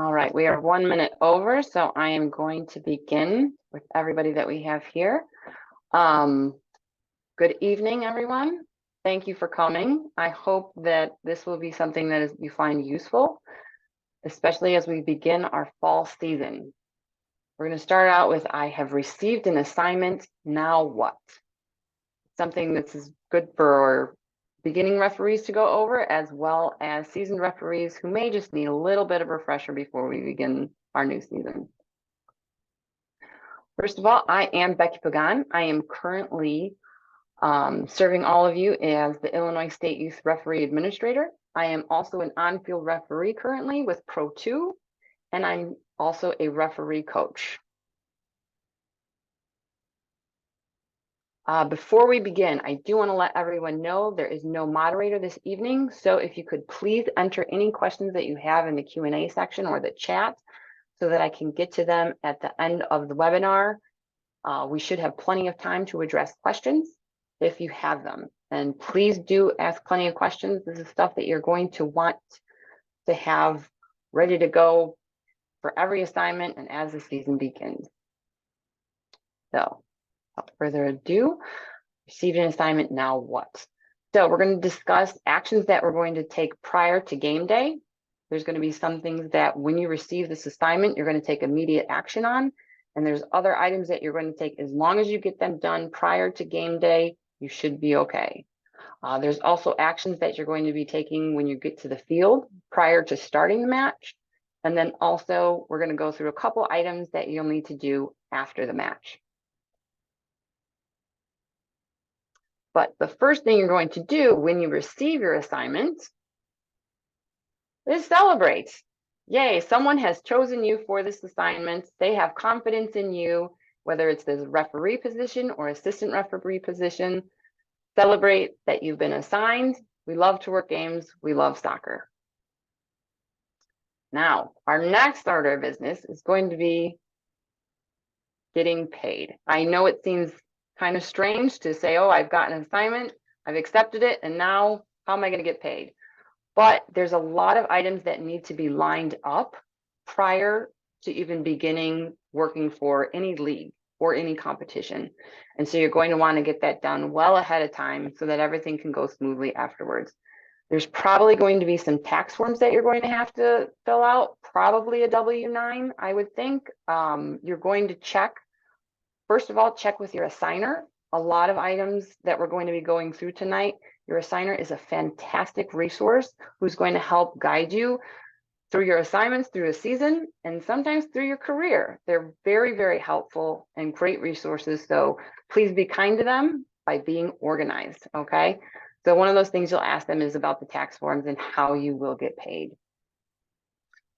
All right, we are 1 minute over, so I am going to begin with everybody that we have here. Good evening, everyone. Thank you for coming. I hope that this will be something that you find useful, especially as we begin our fall season. We're going to start out with, I have received an assignment, now what? Something that's good for beginning referees to go over, as well as seasoned referees who may just need a little bit of a refresher before we begin our new season. First of all, I am Becky Pagan. I am currently serving all of you as the Illinois State Youth Referee Administrator. I am also an on-field referee currently with Pro 2, and I'm also a referee coach. Before we begin, I do want to let everyone know there is no moderator this evening, so if you could please enter any questions that you have in the Q&A section or the chat so that I can get to them at the end of the webinar. We should have plenty of time to address questions if you have them. And please do ask plenty of questions. This is stuff that you're going to want to have ready to go for every assignment and as the season begins. So, without further ado, received an assignment, now what? So we're going to discuss actions that we're going to take prior to game day. There's going to be some things that when you receive this assignment, you're going to take immediate action on. And there's other items that you're going to take as long as you get them done prior to game day, you should be okay. There's also actions that you're going to be taking when you get to the field prior to starting the match. And then also we're going to go through a couple items that you'll need to do after the match. But the first thing you're going to do when you receive your assignment is celebrate. Yay, someone has chosen you for this assignment. They have confidence in you, whether it's the referee position or assistant referee position. Celebrate that you've been assigned. We love to work games. We love soccer. Now, our next order of business is going to be getting paid. I know it seems kind of strange to say, oh, I've got an assignment, I've accepted it, and now how am I going to get paid? But there's a lot of items that need to be lined up prior to even beginning working for any league or any competition. And so you're going to want to get that done well ahead of time so that everything can go smoothly afterwards. There's probably going to be some tax forms that you're going to have to fill out, probably a W-9, I would think. You're going to check. First of all, check with your assigner. A lot of items that we're going to be going through tonight, your assigner is a fantastic resource who's going to help guide you through your assignments, through a season, and sometimes through your career. They're very, very helpful and great resources. So please be kind to them by being organized, okay? So one of those things you'll ask them is about the tax forms and how you will get paid.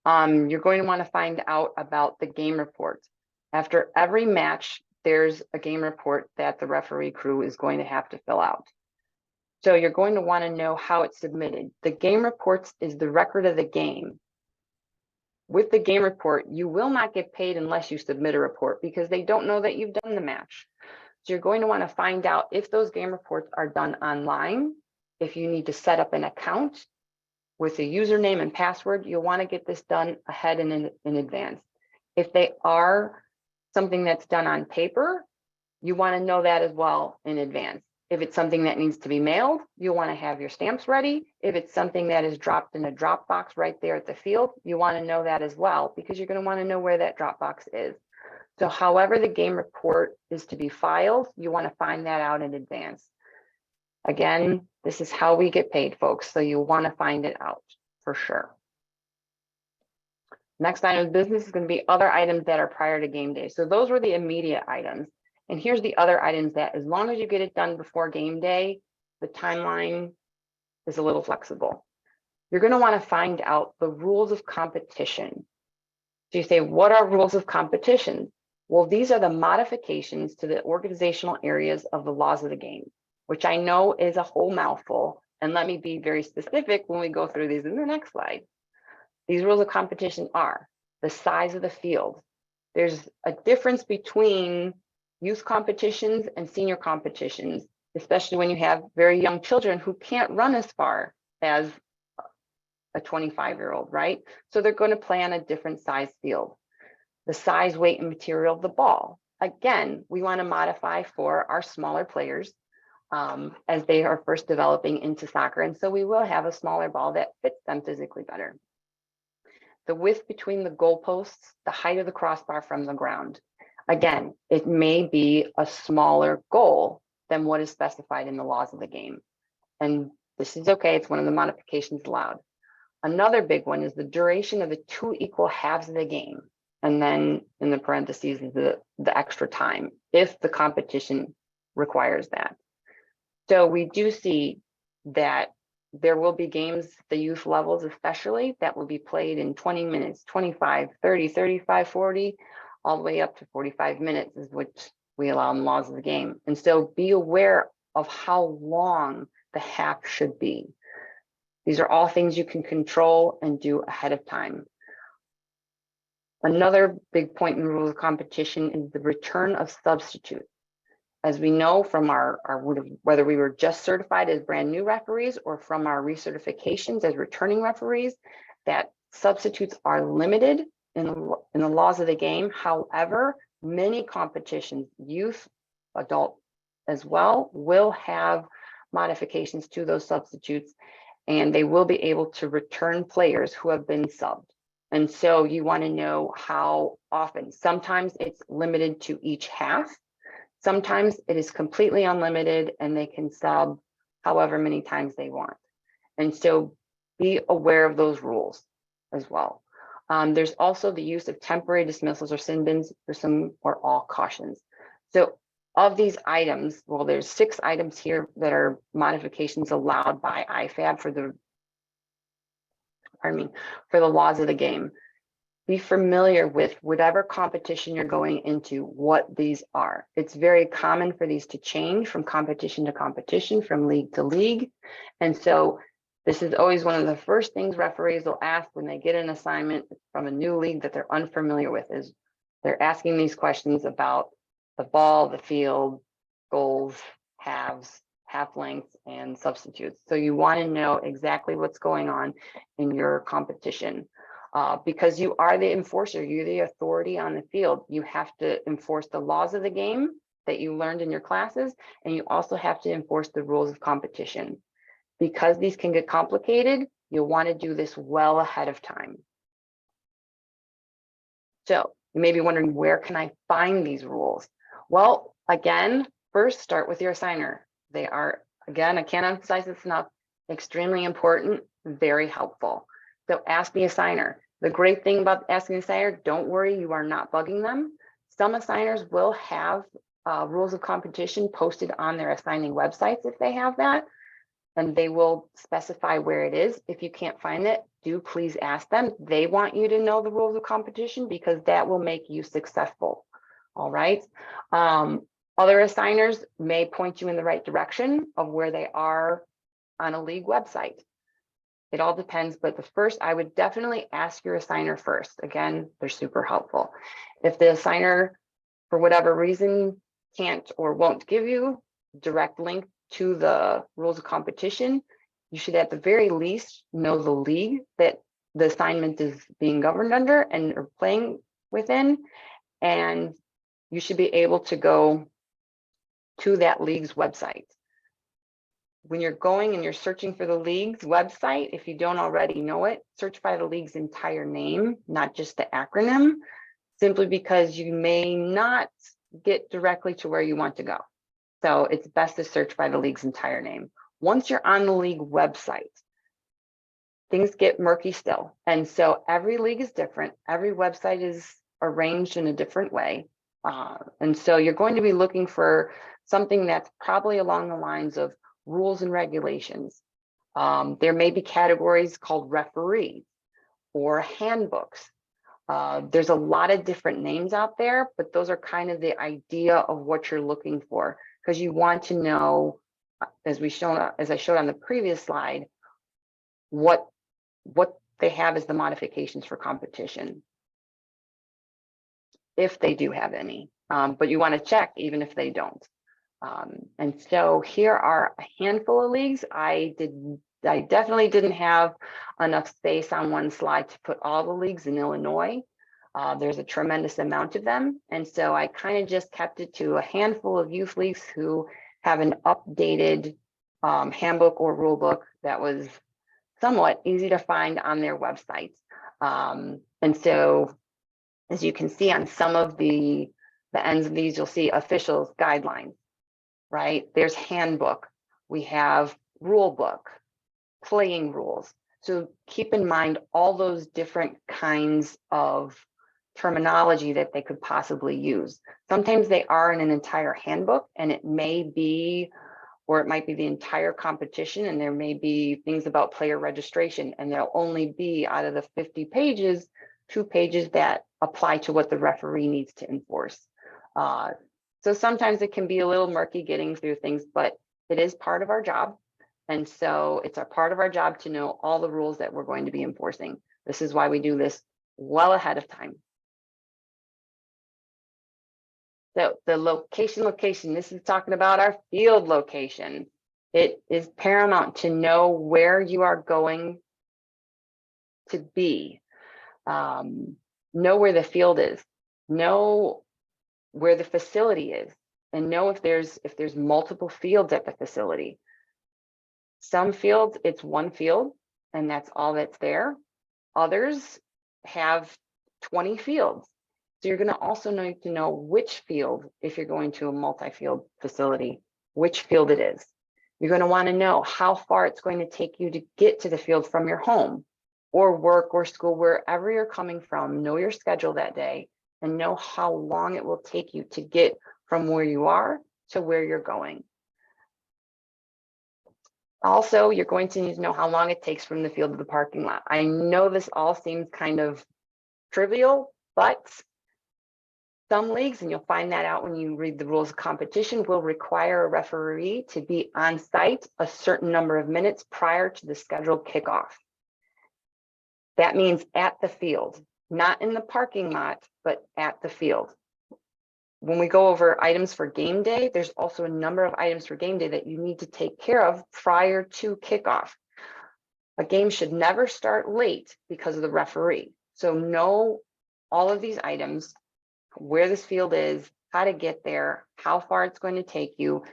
You're going to want to find out about the game report. After every match, there's a game report that the referee crew is going to have to fill out. So you're going to want to know how it's submitted. The game reports is the record of the game. With the game report, you will not get paid unless you submit a report because they don't know that you've done the match. So you're going to want to find out if those game reports are done online, if you need to set up an account with a username and password, you'll want to get this done ahead and in advance. If they are something that's done on paper, you want to know that as well in advance. If it's something that needs to be mailed, you'll want to have your stamps ready. If it's something that is dropped in a drop box right there at the field, you want to know that as well because you're going to want to know where that drop box is. So however the game report is to be filed, you want to find that out in advance. Again, this is how we get paid, folks. So you want to find it out for sure. Next item of business is going to be other items that are prior to game day. So those were the immediate items. And here's the other items that as long as you get it done before game day, the timeline is a little flexible. You're going to want to find out the rules of competition. So you say, what are rules of competition? Well, these are the modifications to the organizational areas of the laws of the game, which I know is a whole mouthful. And let me be very specific when we go through these in the next slide. These rules of competition are the size of the field. There's a difference between youth competitions and senior competitions, especially when you have very young children who can't run as far as a 25-year-old, right? So they're going to play on a different size field. The size, weight, and material of the ball. Again, we want to modify for our smaller players as they are first developing into soccer. And so we will have a smaller ball that fits them physically better. The width between the goalposts, the height of the crossbar from the ground. Again, it may be a smaller goal than what is specified in the laws of the game. And this is okay, it's one of the modifications allowed. Another big one is the duration of the 2 equal halves of the game. And then in the parentheses is the extra time, if the competition requires that. So we do see that there will be games, the youth levels especially, that will be played in 20 minutes, 25, 30, 35, 40, all the way up to 45 minutes is what we allow in the laws of the game. And so be aware of how long the half should be. These are all things you can control and do ahead of time. Another big point in the rules of competition is the return of substitutes. As we know from our whether we were just certified as brand new referees or from our recertifications as returning referees, that substitutes are limited in the laws of the game. However, many competitions, youth, adult as well, will have modifications to those substitutes, and they will be able to return players who have been subbed. And so you want to know how often. Sometimes it's limited to each half. Sometimes it is completely unlimited and they can sub however many times they want. And so be aware of those rules as well. There's also the use of temporary dismissals or sin bins for some or all cautions. So of these items, well, there's 6 items here that are modifications allowed by IFAB for the, for the laws of the game. Be familiar with whatever competition you're going into, what these are. It's very common for these to change from competition to competition, from league to league. And so this is always one of the first things referees will ask when they get an assignment from a new league that they're unfamiliar with, is they're asking these questions about the ball, the field, goals, halves, half lengths, and substitutes. So you want to know exactly what's going on in your competition. Because you are the enforcer, you're the authority on the field. You have to enforce the laws of the game that you learned in your classes, and you also have to enforce the rules of competition. Because these can get complicated, you'll want to do this well ahead of time. So you may be wondering, where can I find these rules? Well, again, first start with your assigner. They are, again, I can't emphasize this enough, extremely important, very helpful. So ask the assigner. The great thing about asking the assigner, don't worry, you are not bugging them. Some assigners will have rules of competition posted on their assigning websites if they have that, and they will specify where it is. If you can't find it, do please ask them. They want you to know the rules of competition because that will make you successful. All right. Other assigners may point you in the right direction of where they are on a league website. It all depends, but the first, I would definitely ask your assigner first. Again, they're super helpful. If the assigner, for whatever reason, can't or won't give you direct link to the rules of competition, you should at the very least know the league that the assignment is being governed under and or playing within, and you should be able to go to that league's website. When you're going and you're searching for the league's website, if you don't already know it, search by the league's entire name, not just the acronym, simply because you may not get directly to where you want to go. So it's best to search by the league's entire name. Once you're on the league website, things get murky still. And so every league is different. Every website is arranged in a different way. And so you're going to be looking for something that's probably along the lines of rules and regulations. There may be categories called referees or handbooks. There's a lot of different names out there, but those are kind of the idea of what you're looking for, because you want to know, as I showed on the previous slide, what they have as the modifications for competition, if they do have any. But you want to check even if they don't. And so here are a handful of leagues. I definitely didn't have enough space on one slide to put all the leagues in Illinois. There's a tremendous amount of them. And so I kind of just kept it to a handful of youth leagues who have an updated handbook or rule book that was somewhat easy to find on their websites. And so as you can see on some of the ends of these, you'll see officials guidelines, right? There's handbook. We have rule book, playing rules. So keep in mind all those different kinds of terminology that they could possibly use. Sometimes they are in an entire handbook, and it may be, or it might be the entire competition, and there may be things about player registration, and there'll only be out of the 50 pages, 2 pages that apply to what the referee needs to enforce. So sometimes it can be a little murky getting through things, but it is part of our job. And so it's a part of our job to know all the rules that we're going to be enforcing. This is why we do this well ahead of time. So the location, this is talking about our field location. It is paramount to know where you are going to be. Know where the field is, know where the facility is, and know if there's multiple fields at the facility. Some fields, it's one field and that's all that's there. Others have 20 fields. So you're going to also need to know which field, if you're going to a multi-field facility, which field it is. You're going to want to know how far it's going to take you to get to the field from your home or work or school, wherever you're coming from. Know your schedule that day and know how long it will take you to get from where you are to where you're going. Also, you're going to need to know how long it takes from the field to the parking lot. I know this all seems kind of trivial, but some leagues, and you'll find that out when you read the rules of competition, will require a referee to be on site a certain number of minutes prior to the scheduled kickoff. That means at the field, not in the parking lot, but at the field. When we go over items for game day, there's also a number of items for game day that you need to take care of prior to kickoff. A game should never start late because of the referee. So know all of these items, where this field is, how to get there, how far it's going to take you.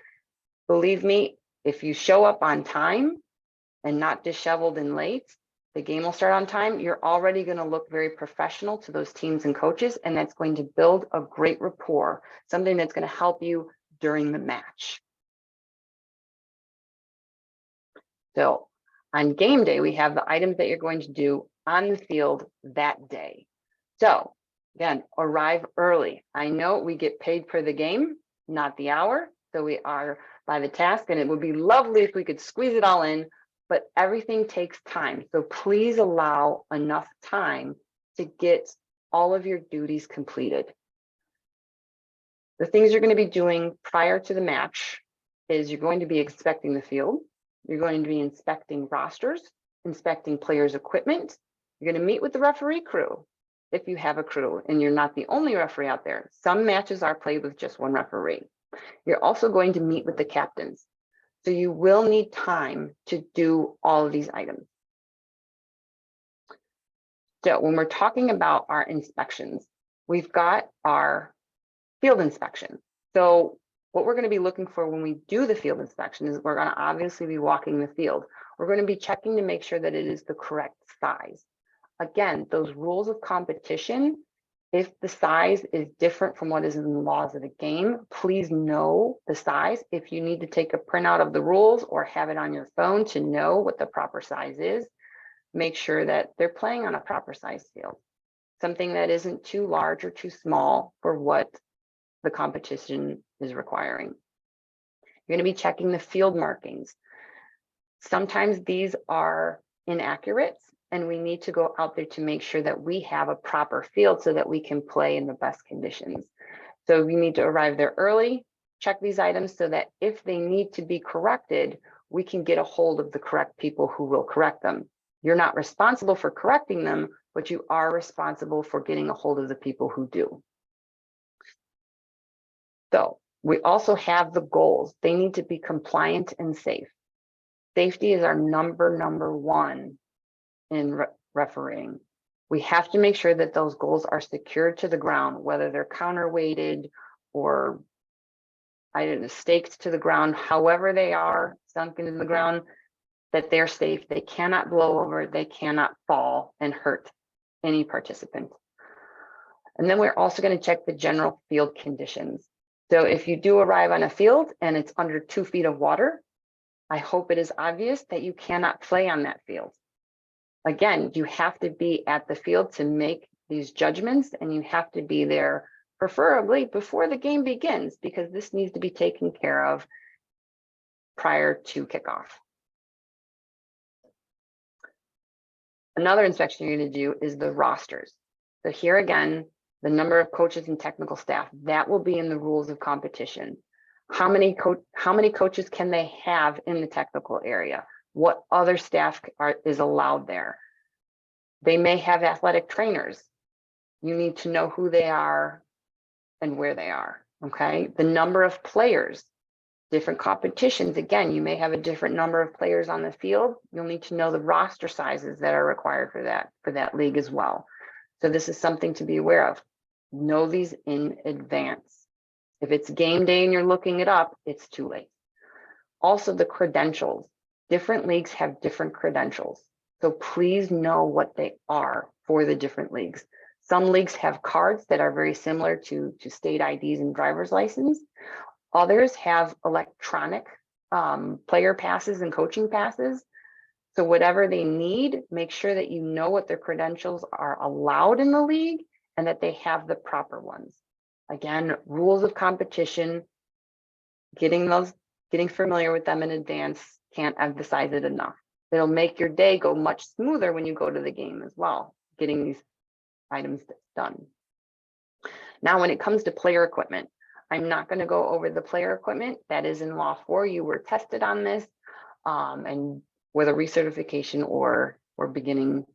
Believe me, if you show up on time and not disheveled and late, the game will start on time. You're already going to look very professional to those teams and coaches, and that's going to build a great rapport, something that's going to help you during the match. So on game day, we have the items that you're going to do on the field that day. So again, arrive early. I know we get paid per the game, not the hour. So we are by the task, and it would be lovely if we could squeeze it all in, but everything takes time. So please allow enough time to get all of your duties completed. The things you're going to be doing prior to the match is you're going to be inspecting the field. You're going to be inspecting rosters, inspecting players' equipment. You're going to meet with the referee crew if you have a crew and you're not the only referee out there. Some matches are played with just one referee. You're also going to meet with the captains. So you will need time to do all of these items. So when we're talking about our inspections, we've got our field inspection. So what we're going to be looking for when we do the field inspection is we're going to obviously be walking the field. We're going to be checking to make sure that it is the correct size. Again, those rules of competition, if the size is different from what is in the laws of the game, please know the size. If you need to take a printout of the rules or have it on your phone to know what the proper size is, make sure that they're playing on a proper size field. Something that isn't too large or too small for what the competition is requiring. You're going to be checking the field markings. Sometimes these are inaccurate, and we need to go out there to make sure that we have a proper field so that we can play in the best conditions. So you need to arrive there early, check these items so that if they need to be corrected, we can get a hold of the correct people who will correct them. You're not responsible for correcting them, but you are responsible for getting a hold of the people who do. So We also have the goals. They need to be compliant and safe. Safety is our number one in refereeing. We have to make sure that those goals are secured to the ground, whether they're counterweighted or staked to the ground, however they are sunk into the ground, that they're safe. They cannot blow over, they cannot fall and hurt any participant. And then we're also going to check the general field conditions. So if you do arrive on a field and it's under 2 feet of water, I hope it is obvious that you cannot play on that field. Again, you have to be at the field to make these judgments, and you have to be there preferably before the game begins, because this needs to be taken care of prior to kickoff. Another inspection you're going to do is the rosters. So here again, the number of coaches and technical staff, that will be in the rules of competition. How many coaches can they have in the technical area? What other staff is allowed there? They may have athletic trainers. You need to know who they are and where they are, okay? The number of players, different competitions. Again, you may have a different number of players on the field. You'll need to know the roster sizes that are required for that league as well. So this is something to be aware of. Know these in advance. If it's game day and you're looking it up, it's too late. Also, the credentials. Different leagues have different credentials. So please know what they are for the different leagues. Some leagues have cards that are very similar to state IDs and driver's license. Others have electronic player passes and coaching passes. So whatever they need, make sure that you know what their credentials are allowed in the league and that they have the proper ones. Again, rules of competition, getting familiar with them in advance, can't emphasize it enough. It'll make your day go much smoother when you go to the game as well, getting these items done. Now, when it comes to player equipment, I'm not going to go over the player equipment. That is in Law 4. You were tested on this, and with a recertification or beginning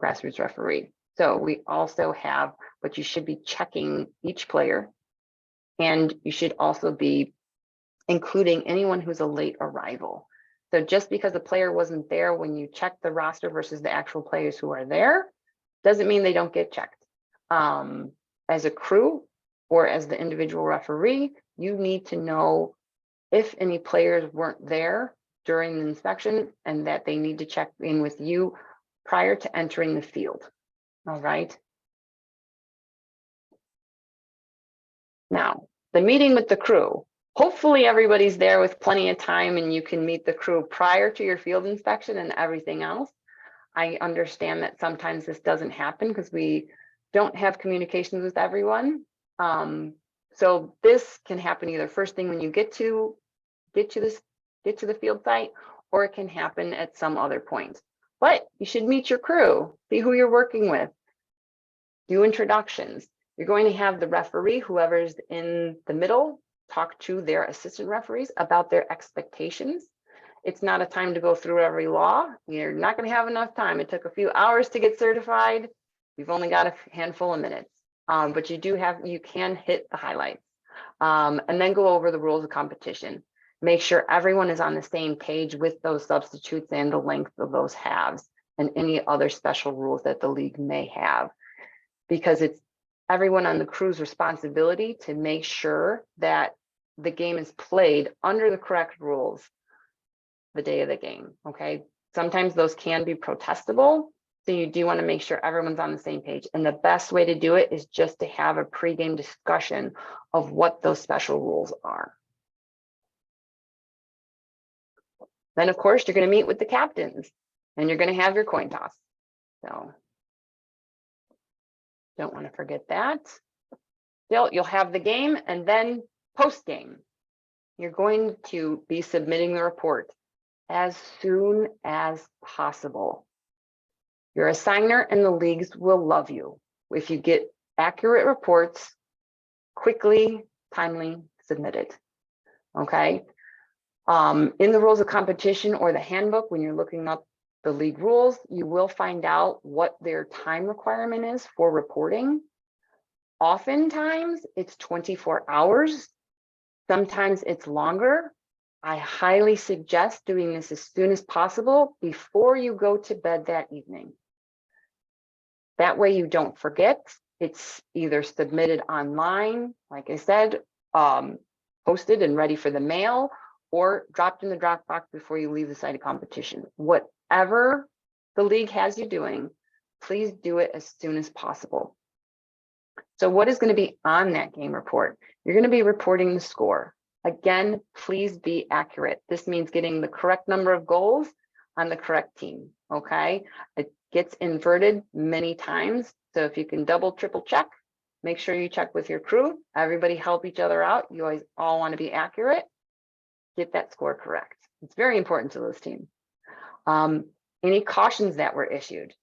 grassroots referee. So we also have what you should be checking each player, and you should also be including anyone who's a late arrival. So just because a player wasn't there when you check the roster versus the actual players who are there, doesn't mean they don't get checked. As a crew or as the individual referee, you need to know if any players weren't there during the inspection and that they need to check in with you prior to entering the field. All right. Now, the meeting with the crew. Hopefully everybody's there with plenty of time and you can meet the crew prior to your field inspection and everything else. I understand that sometimes this doesn't happen because we don't have communications with everyone. So this can happen either first thing when you get to the field site, or it can happen at some other point. But you should meet your crew, see who you're working with, do introductions. You're going to have the referee, whoever's in the middle, talk to their assistant referees about their expectations. It's not a time to go through every law. You're not going to have enough time. It took a few hours to get certified. You've only got a handful of minutes, but you can hit the highlights, and then go over the rules of competition. Make sure everyone is on the same page with those substitutes and the length of those halves and any other special rules that the league may have, because it's everyone on the crew's responsibility to make sure that the game is played under the correct rules the day of the game, okay? Sometimes those can be protestable, so you do want to make sure everyone's on the same page. And the best way to do it is just to have a pregame discussion of what those special rules are. Then, of course, you're going to meet with the captains and you're going to have your coin toss. So don't want to forget that. You'll have the game, and then post-game, you're going to be submitting the report as soon as possible. Your assigner and the leagues will love you if you get accurate reports quickly, timely submitted. Okay. In the rules of competition or the handbook, when you're looking up the league rules, you will find out what their time requirement is for reporting. Oftentimes it's 24 hours Sometimes it's longer. I highly suggest doing this as soon as possible before you go to bed that evening. That way you don't forget. It's either submitted online, like I said, posted and ready for the mail, or dropped in the Dropbox before you leave the site of competition. Whatever the league has you doing, please do it as soon as possible. So what is going to be on that game report? You're going to be reporting the score. Again, please be accurate. This means getting the correct number of goals on the correct team, okay? It gets inverted many times. So if you can double, triple check, make sure you check with your crew. Everybody help each other out. You always all want to be accurate. Get that score correct. It's very important to those teams. Any cautions that were issued,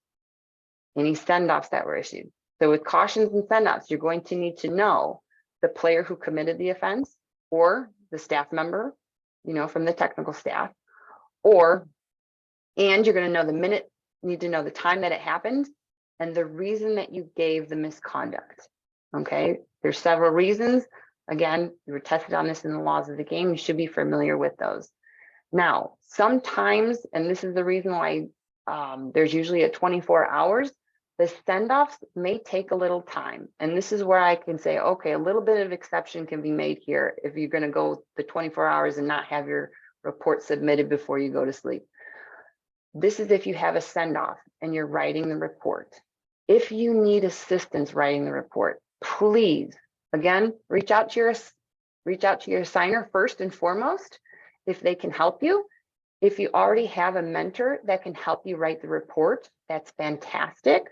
any send-offs that were issued. So with cautions and send-offs, you're going to need to know the player who committed the offense or the staff member, you know, from the technical staff, and you're going to know the minute, need to know the time that it happened and the reason that you gave the misconduct. Okay, there's several reasons. Again, you were tested on this in the laws of the game. You should be familiar with those. Now, sometimes, and this is the reason why there's usually a 24 hours, the send-offs may take a little time. And this is where I can say, okay, a little bit of exception can be made here if you're going to go the 24 hours and not have your report submitted before you go to sleep. This is if you have a send-off and you're writing the report. If you need assistance writing the report, please, again, reach out to your assigner first and foremost, if they can help you. If you already have a mentor that can help you write the report, that's fantastic.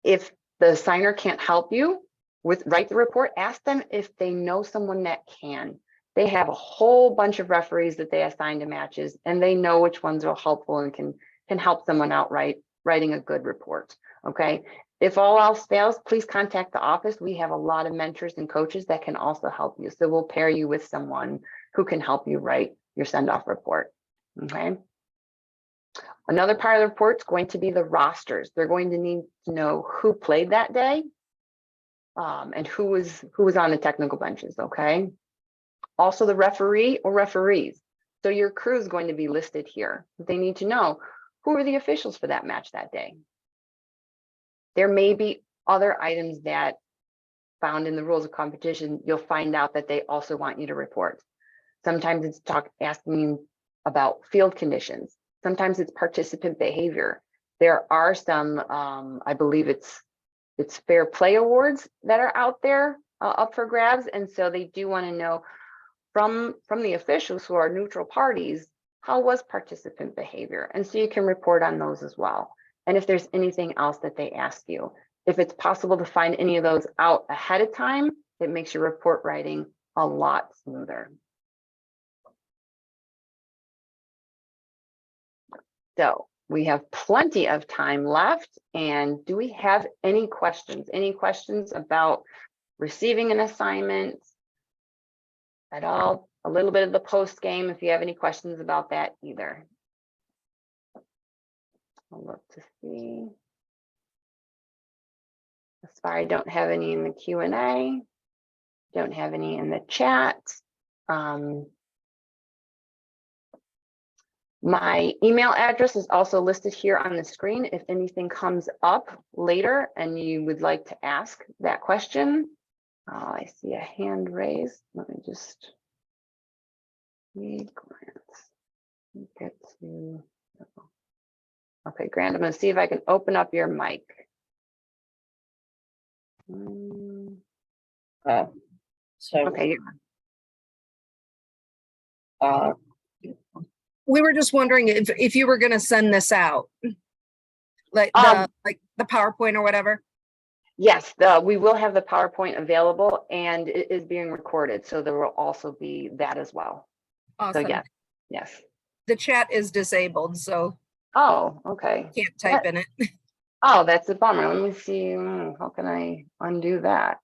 If the assigner can't help you write the report, ask them if they know someone that can. They have a whole bunch of referees that they assign to matches, and they know which ones are helpful and can help someone out writing a good report. Okay. If all else fails, please contact the office. We have a lot of mentors and coaches that can also help you. So we'll pair you with someone who can help you write your send-off report. Okay. Another part of the report is going to be the rosters. They're going to need to know who played that day and who was on the technical benches. Okay. Also the referee or referees. So your crew is going to be listed here. They need to know who are the officials for that match that day. There may be other items that found in the rules of competition, you'll find out that they also want you to report. Sometimes it's asking about field conditions. Sometimes it's participant behavior. There are some, I believe it's fair play awards that are out there up for grabs. And so they do want to know from the officials who are neutral parties, how was participant behavior? And so you can report on those as well. And if there's anything else that they ask you, if it's possible to find any of those out ahead of time, it makes your report writing a lot smoother. So we have plenty of time left. And do we have any questions? Any questions about receiving an assignment at all? A little bit of the post game, if you have any questions about that either. I'll look to see. As far as I don't have any in the Q&A, don't have any in the chat. My email address is also listed here on the screen. If anything comes up later and you would like to ask that question, I see a hand raised. Let me just get to. Okay, Grant, I'm going to see if I can open up your mic. Okay. We were just wondering if you were going to send this out, like the PowerPoint or whatever. Yes, we will have the PowerPoint available, and it is being recorded, so there will also be that as well. Awesome. So yes. The chat is disabled, so. Oh, okay. Can't type in it. Oh, that's a bummer. Let me see. How can I undo that?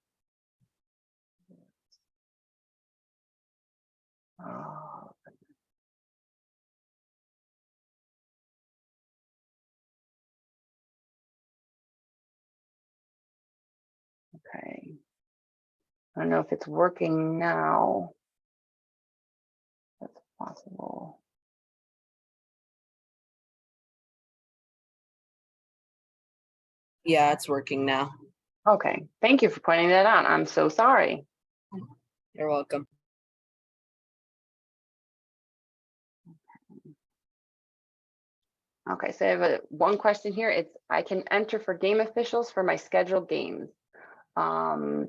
Oh. Okay. I don't know if it's working now. That's possible. Yeah, it's working now. Okay, thank you for pointing that out. I'm so sorry. You're welcome. Okay, so I have one question here. It's I can enter for game officials for my scheduled games. And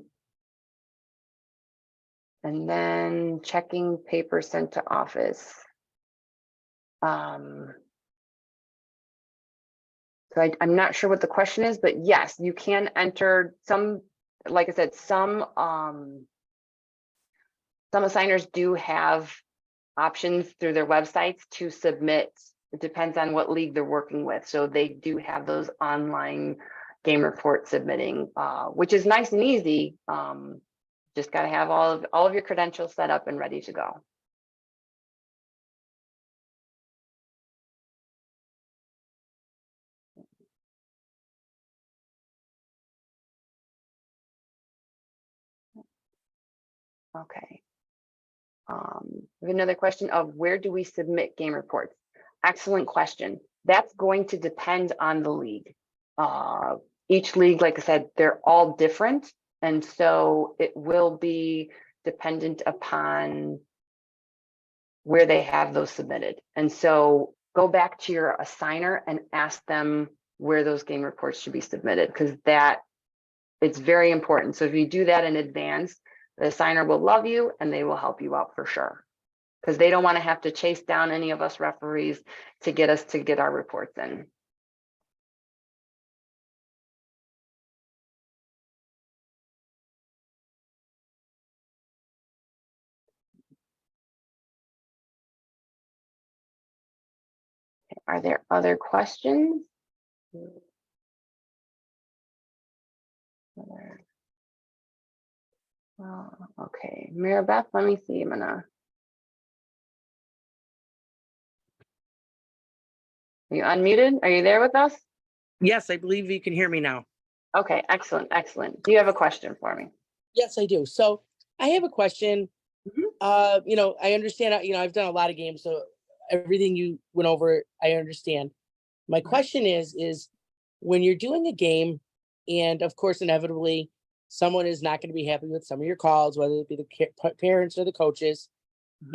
then checking paper sent to office. So I'm not sure what the question is, but yes, you can enter some, like I said, some assigners do have options through their websites to submit. It depends on what league they're working with. So they do have those online game report submitting, which is nice and easy. Just got to have all of your credentials set up and ready to go. Okay. We have another question of where do we submit game reports? Excellent question. That's going to depend on the league. Each league, like I said, they're all different. And so it will be dependent upon where they have those submitted. And so go back to your assigner and ask them where those game reports should be submitted, because it's very important. So if you do that in advance, the assigner will love you and they will help you out for sure, because they don't want to have to chase down any of us referees to get us to get our reports in. Are there other questions? Okay, Maribeth, let me see. Are you unmuted? Are you there with us? Yes, I believe you can hear me now. Okay, excellent, excellent. Do you have a question for me? Yes, I do. So I have a question. I understand, I've done a lot of games, so everything you went over, I understand. My question is when you're doing a game, and of course, inevitably, someone is not going to be happy with some of your calls, whether it be the parents or the coaches.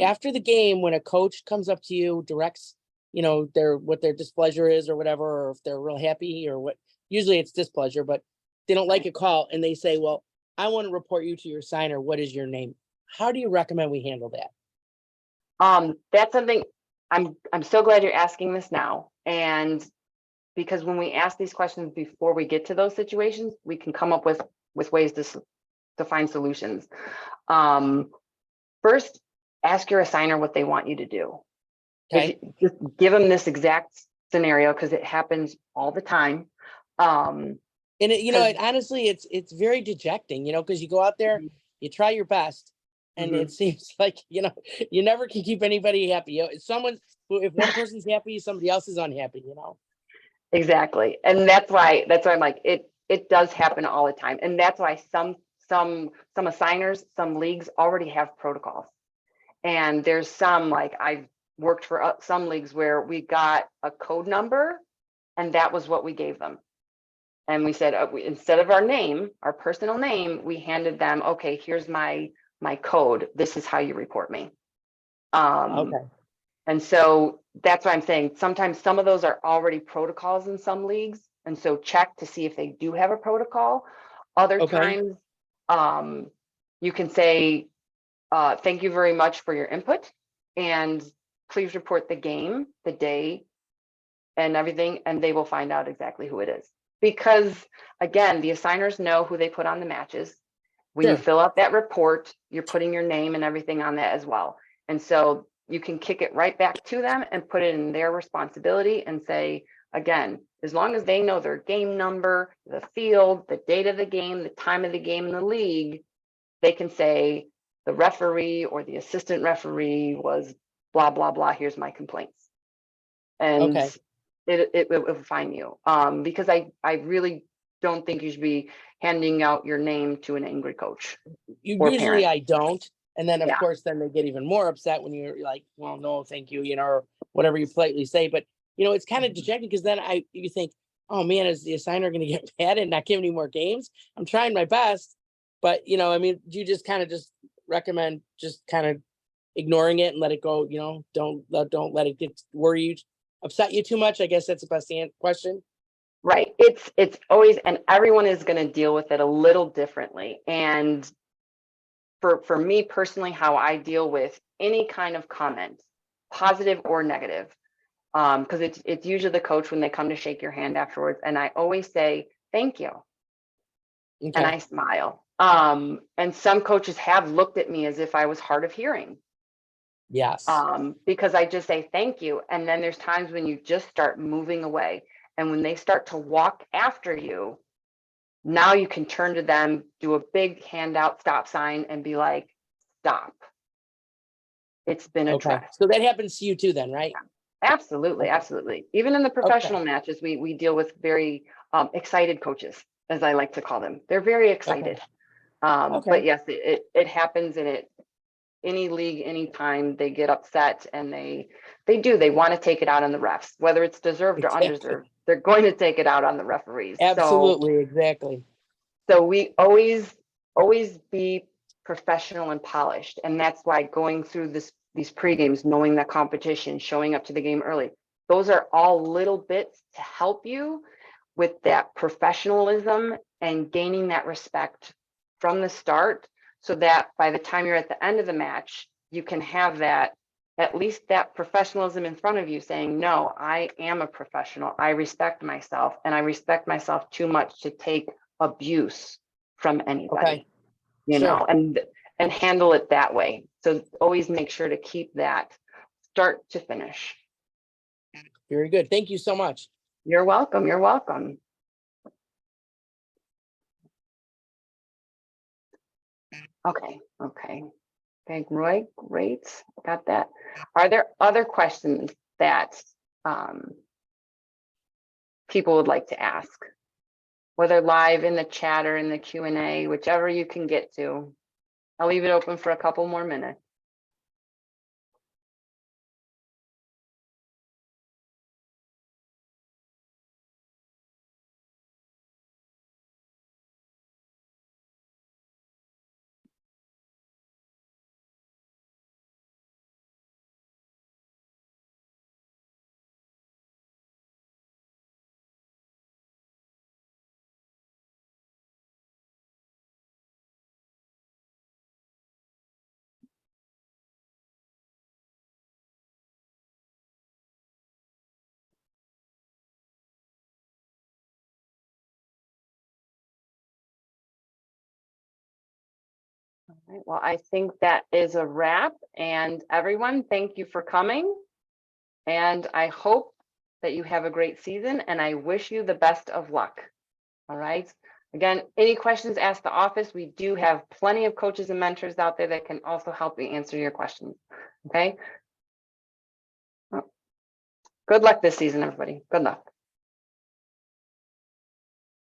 After the game, when a coach comes up to you, directs, what their displeasure is or whatever, or if they're real happy or what, usually it's displeasure, but they don't like a call and they say, well, I want to report you to your signer. What is your name? How do you recommend we handle that? That's something I'm so glad you're asking this now. And because when we ask these questions before we get to those situations, we can come up with ways to find solutions. First, ask your assigner what they want you to do. Okay. Just give them this exact scenario, because it happens all the time. And honestly, it's very dejecting, because you go out there, you try your best, and it seems like, you never can keep anybody happy. If one person's happy, somebody else is unhappy, Exactly. And that's why I'm like, it does happen all the time. And that's why some assigners, some leagues already have protocols. And there's some, like I've worked for some leagues where we got a code number and that was what we gave them. And we said, instead of our name, our personal name, we handed them, okay, here's my code. This is how you report me. Okay. And so that's what I'm saying. Sometimes some of those are already protocols in some leagues. And so check to see if they do have a protocol. Other times, you can say, thank you very much for your input. And please report the game, the day, and everything. And they will find out exactly who it is. Because again, the assigners know who they put on the matches. When you fill out that report, you're putting your name and everything on that as well. And so you can kick it right back to them and put it in their responsibility and say, again, as long as they know their game number, the field, the date of the game, the time of the game in the league, they can say the referee or the assistant referee was blah, blah, blah, here's my complaints. And it will find you. Because I really don't think you should be handing out your name to an angry coach. Usually parent. I don't. And then of Yeah. course, then they get even more upset when you're like, well, no, thank you, or whatever you politely say. But it's kind of dejecting because then you think, oh man, is the assigner going to get mad and not give any more games? I'm trying my best, but I mean, do you just kind of just recommend just kind of ignoring it and let it go? Don't let it get worry you, upset you too much. I guess that's the best question. Right. It's always, and everyone is going to deal with it a little differently. And for me personally, how I deal with any kind of comment, positive or negative, because it's usually the coach when they come to shake your hand afterwards, and I always say thank you, Okay. and I smile. And some coaches have looked at me as if I was hard of hearing. Yes. Because I just say thank you, and then there's times when you just start moving away, and when they start to walk after you, now you can turn to them, do a big handout stop sign, and be like, stop. It's been a Okay. trust. So that happens to you too then, right? Absolutely, Okay. absolutely. Even in the professional matches, we deal with very excited coaches, as I like to call them. They're very excited. Okay. But yes, it happens in any league, anytime they get upset, and they want to take it out on the refs, whether it's deserved or Exactly. undeserved. They're going to take it out on the referees. Absolutely, exactly. So we always be professional and polished, and that's why going through these pre-games, knowing that competition, showing up to the game early, those are all little bits to help you with that professionalism and gaining that respect from the start, so that by the time you're at the end of the match, you can have that, at least that professionalism in front of you, saying, no, I am a professional, I respect myself, and I respect myself too much to take abuse from anybody. Okay. Sure. And handle it that way. So always make sure to keep that start to finish. Very good. Thank you so much. You're welcome. You're welcome. Okay. Thank Roy. Great. Got that. Are there other questions that people would like to ask? Whether live in the chat or in the Q&A, whichever you can get to. I'll leave it open for a couple more minutes. All right, well, I think that is a wrap. And everyone, thank you for coming. And I hope that you have a great season, and I wish you the best of luck. All right. Again, any questions, ask the office. We do have plenty of coaches and mentors out there that can also help you answer your questions. Okay. Good luck this season, everybody. Good luck.